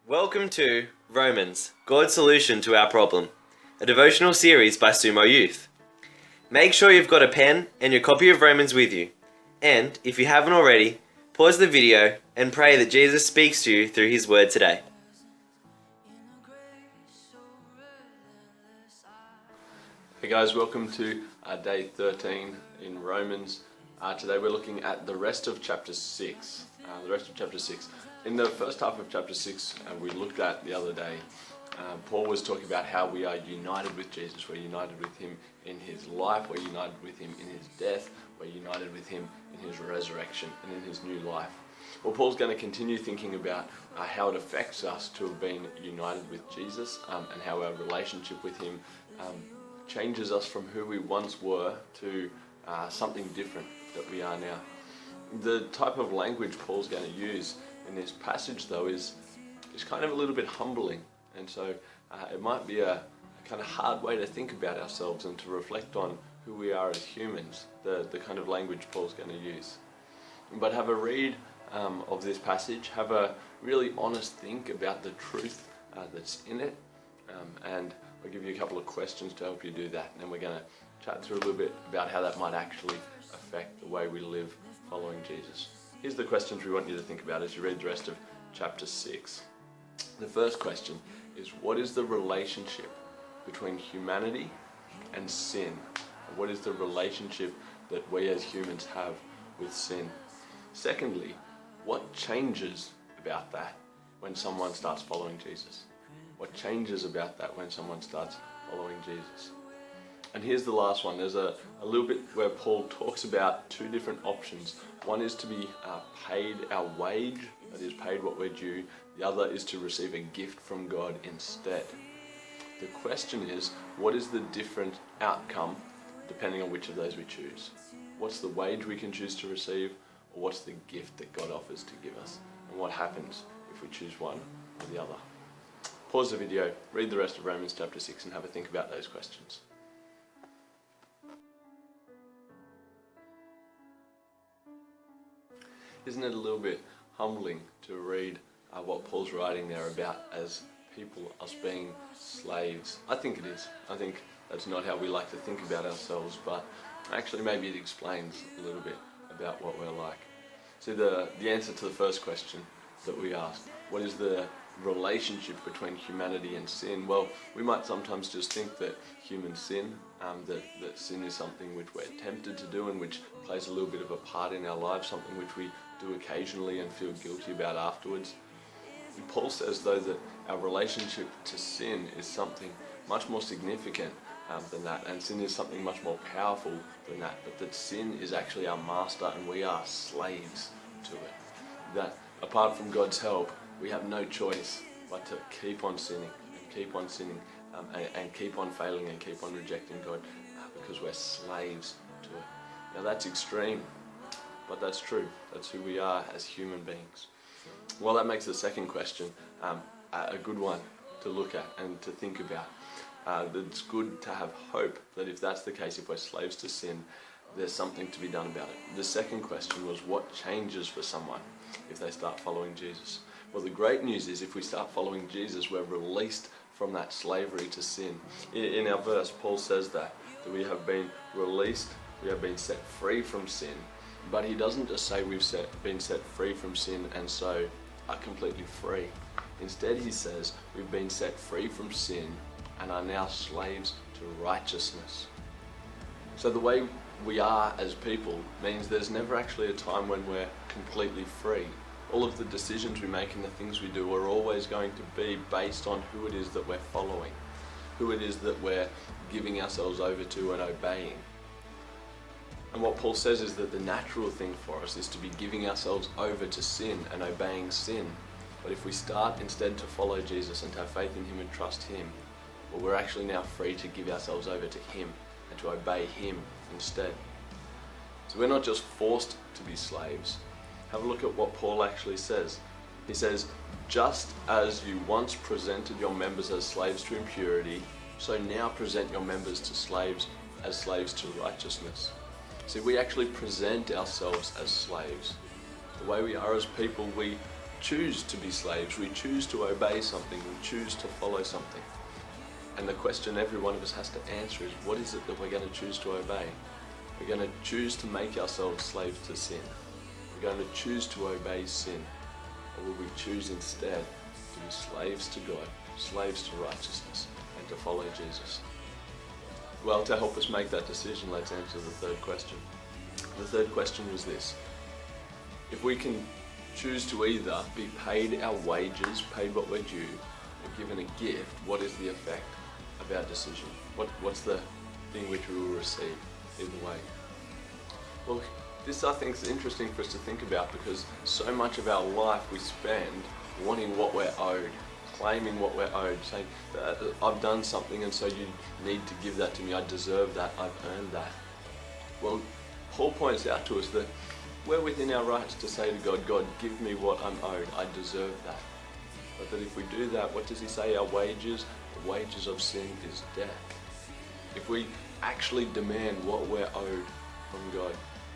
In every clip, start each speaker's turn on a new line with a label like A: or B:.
A: Welcome to Romans, God's Solution to Our Problem, a devotional series by Sumo Youth. Make sure you've got a pen and your copy of Romans with you, and if you haven't already, pause the video and pray that Jesus speaks to you through his word today.
B: Hey guys, welcome to day 13 in Romans. Today we're looking at the rest of chapter 6. In the first half of chapter 6 we looked at the other day, Paul was talking about how we are united with Jesus. We're united with him in his life, we're united with him in his death, we're united with him in his resurrection and in his new life. Well, Paul's going to continue thinking about how it affects us to have been united with Jesus and how our relationship with him changes us from who we once were to something different that we are now. The type of language Paul's going to use in this passage, though, is kind of a little bit humbling, and so it might be a kind of hard way to think about ourselves and to reflect on who we are as humans, the kind of language Paul's going to use. But have a read of this passage, have a really honest think about the truth that's in it, and I'll give you a couple of questions to help you do that, and then we're going to chat through a little bit about how that might actually affect the way we live following Jesus. Here's the questions we want you to think about as you read the rest of chapter 6. The first question is, what is the relationship between humanity and sin? What is the relationship that we as humans have with sin? Secondly, what changes about that when someone starts following Jesus? What changes about that when someone starts following Jesus? And here's the last one. There's a little bit where Paul talks about two different options. One is to be paid our wage, that is, paid what we're due. The other is to receive a gift from God instead. The question is, what is the different outcome depending on which of those we choose? What's the wage we can choose to receive, or what's the gift that God offers to give us? And what happens if we choose one or the other? Pause the video, read the rest of Romans chapter 6 and have a think about those questions. Isn't it a little bit humbling to read what Paul's writing there about as people, us being slaves? I think it is. I think that's not how we like to think about ourselves, but actually maybe it explains a little bit about what we're like. So the answer to the first question that we asked, what is the relationship between humanity and sin? Well, we might sometimes just think that humans sin, that sin is something which we're tempted to do and which plays a little bit of a part in our lives, something which we do occasionally and feel guilty about afterwards. And Paul says, though, that our relationship to sin is something much more significant than that, and sin is something much more powerful than that, but that sin is actually our master and we are slaves to it. That apart from God's help, we have no choice but to keep on sinning and keep on sinning and keep on failing and keep on rejecting God because we're slaves to it. Now that's extreme, but that's true. That's who we are as human beings. Well, that makes the second question a good one to look at and to think about. It's good to have hope that if that's the case, if we're slaves to sin, there's something to be done about it. The second question was, what changes for someone if they start following Jesus? Well, the great news is if we start following Jesus, we're released from that slavery to sin. In our verse, Paul says that we have been released, we have been set free from sin. But he doesn't just say we've been set free from sin and so are completely free. Instead, he says we've been set free from sin and are now slaves to righteousness. So the way we are as people means there's never actually a time when we're completely free. All of the decisions we make and the things we do are always going to be based on who it is that we're following, who it is that we're giving ourselves over to and obeying. And what Paul says is that the natural thing for us is to be giving ourselves over to sin and obeying sin. But if we start instead to follow Jesus and to have faith in him and trust him, well, we're actually now free to give ourselves over to him and to obey him instead. So we're not just forced to be slaves. Have a look at what Paul actually says. He says, just as you once presented your members as slaves to impurity, so now present your members to slaves as slaves to righteousness. See, we actually present ourselves as slaves. The way we are as people, we choose to be slaves, we choose to obey something, we choose to follow something. And the question every one of us has to answer is, what is it that we're going to choose to obey? We're going to choose to make ourselves slaves to sin. We're going to choose to obey sin. Or will we choose instead to be slaves to God, slaves to righteousness, and to follow Jesus? Well, to help us make that decision, let's answer the third question. The third question was this: if we can choose to either be paid our wages, paid what we're due, or given a gift, what is the effect of our decision? What's the thing which we will receive either way? Well, this I think is interesting for us to think about, because so much of our life we spend wanting what we're owed, claiming what we're owed, saying, I've done something and so you need to give that to me, I deserve that, I've earned that. Well, Paul points out to us that we're within our rights to say to God, God, give me what I'm owed, I deserve that. But that if we do that, what does he say? Our wages, the wages of sin is death. If we actually demand what we're owed from God,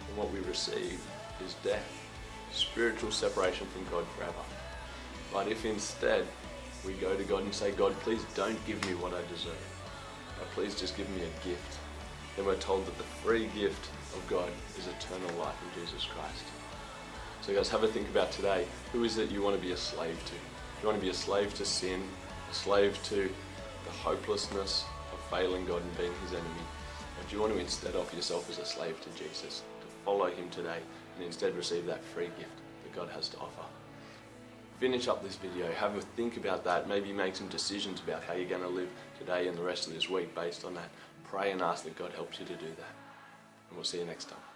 B: and what we receive is death, spiritual separation from God forever. But if instead we go to God and say, God, please don't give me what I deserve, please just give me a gift, then we're told that the free gift of God is eternal life in Jesus Christ. So guys, have a think about today. Who is it you want to be a slave to? Do you want to be a slave to sin, a slave to the hopelessness of failing God and being his enemy? Or do you want to instead offer yourself as a slave to Jesus, to follow him today, and instead receive that free gift that God has to offer? Finish up this video, have a think about that, maybe make some decisions about how you're going to live today and the rest of this week based on that. Pray and ask that God helps you to do that. And we'll see you next time.